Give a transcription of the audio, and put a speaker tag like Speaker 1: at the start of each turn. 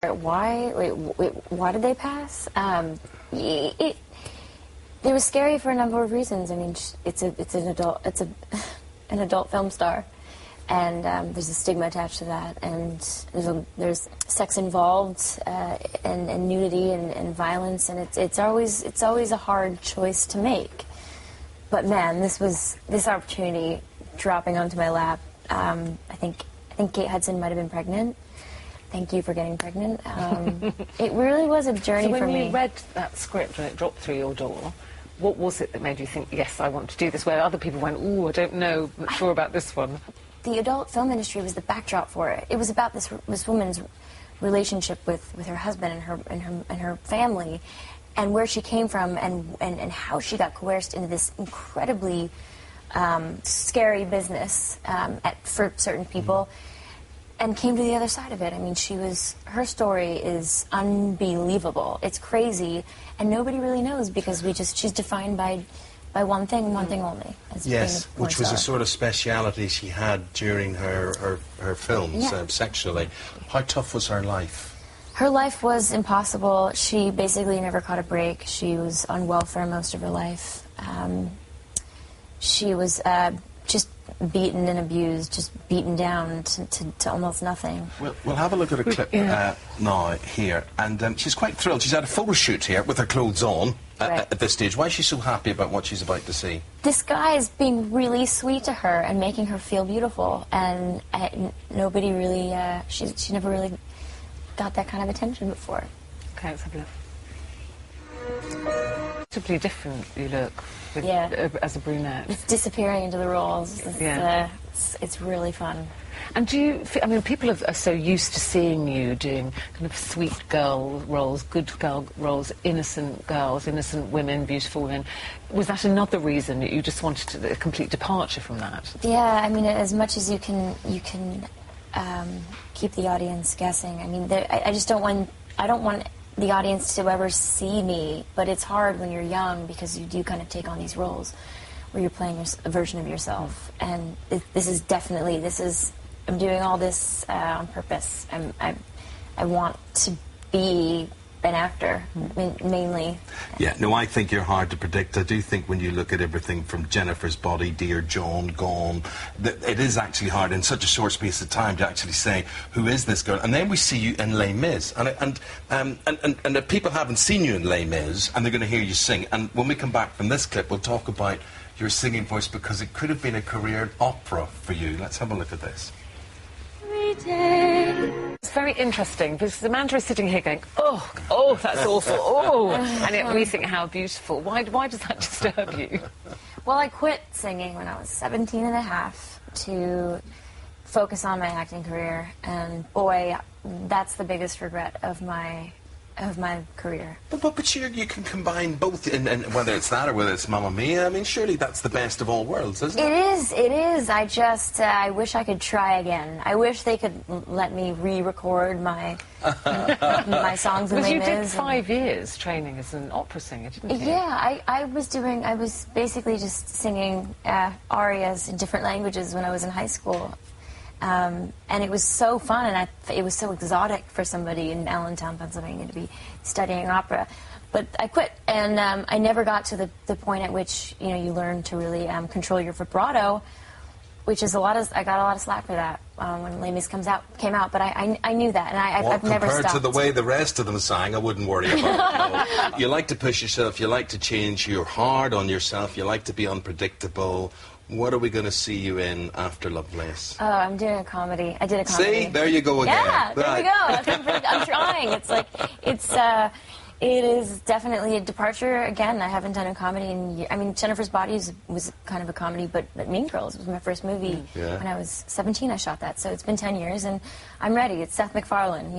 Speaker 1: Why? Wait, why did they pass? It was scary for a number of reasons. I mean, it's an adult film star, and there's a stigma attached to that, and there's sex involved, and nudity and violence, and it's always a hard choice to make. But man, this opportunity dropping onto my lap. I think Kate Hudson might have been pregnant. Thank you for getting pregnant. It really was a journey for me.
Speaker 2: When you read that script and it dropped through your door, what was it that made you think, yes, I want to do this, where other people went, ooh, I don't know, I'm not sure about this one?
Speaker 1: The adult film industry was the backdrop for it. It was about this woman's relationship with her husband and her family, and where she came from, and how she got coerced into this incredibly scary business for certain people. And came to the other side of it. I mean, her story is unbelievable. It's crazy, and nobody really knows because she's defined by one thing and one thing only.
Speaker 3: Yes, which was a sort of speciality she had during her films, sexually. How tough was her life?
Speaker 1: Her life was impossible. She basically never caught a break. She was on welfare most of her life. She was just beaten and abused, just beaten down to almost nothing.
Speaker 3: We'll have a look at a clip now here, and she's quite thrilled. She's had a photo shoot here with her clothes on at this stage. Why is she so happy about what she's about to see?
Speaker 1: This guy is being really sweet to her and making her feel beautiful, and nobody really, she never really got that kind of attention before.
Speaker 2: Okay, let's have a look. Totally different you look as a brunette.
Speaker 1: It's disappearing into the roles. It's really fun.
Speaker 2: And do you I mean, people are so used to seeing you doing kind of sweet girl roles, good girl roles, innocent girls, innocent women, beautiful women. Was that another reason that you just wanted a complete departure from that?
Speaker 1: Yeah, I mean, as much as you can keep the audience guessing. I mean, I don't want the audience to ever see me, but it's hard when you're young because you do kind of take on these roles where you're playing a version of yourself. And I'm doing all this on purpose. I want to be an actor, mainly.
Speaker 3: Yeah, no, I think you're hard to predict. I do think when you look at everything from Jennifer's Body, Dear John, Gone, that it is actually hard in such a short space of time to actually say, who is this girl? And then we see you in Les Mis. And if people haven't seen you in Les Mis, and they're going to hear you sing, and when we come back from this clip, we'll talk about your singing voice, because it could have been a career in opera for you. Let's have a look at this.
Speaker 2: It's very interesting because Amanda is sitting here going, oh, that's awful, oh, and yet we think how beautiful. Why does that disturb you?
Speaker 1: Well, I quit singing when I was 17 and a half to focus on my acting career, and boy, that's the biggest regret of my career.
Speaker 3: But you can combine both, and whether it's that or whether it's Mamma Mia, I mean, surely that's the best of all worlds, isn't it?
Speaker 1: It is. I wish I could try again. I wish they could let me re-record my songs in Les Mis.
Speaker 2: Because you did 5 years training as an opera singer, didn't you?
Speaker 1: Yeah, I was basically just singing arias in different languages when I was in high school. And it was so fun, and it was so exotic for somebody in Allentown, Pennsylvania, to be studying opera. But I quit, and I never got to the point at which you learn to really control your vibrato, which is I got a lot of slack for that when Les Mis came out. But I knew that, and I've never stopped.
Speaker 3: Compared to the way the rest of them sang, I wouldn't worry about it. No. You like to push yourself. You like to change. You're hard on yourself. You like to be unpredictable. What are we going to see you in after Lovelace?
Speaker 1: Oh, I'm doing a comedy. I did a comedy.
Speaker 3: See? There you go again.
Speaker 1: Yeah, there we go. I'm trying. It is definitely a departure. Again, I haven't done a comedy in years. I mean, Jennifer's Body was kind of a comedy, but Mean Girls was my first movie. When I was 17, I shot that. So it's been 10 years, and I'm ready. It's Seth MacFarlane,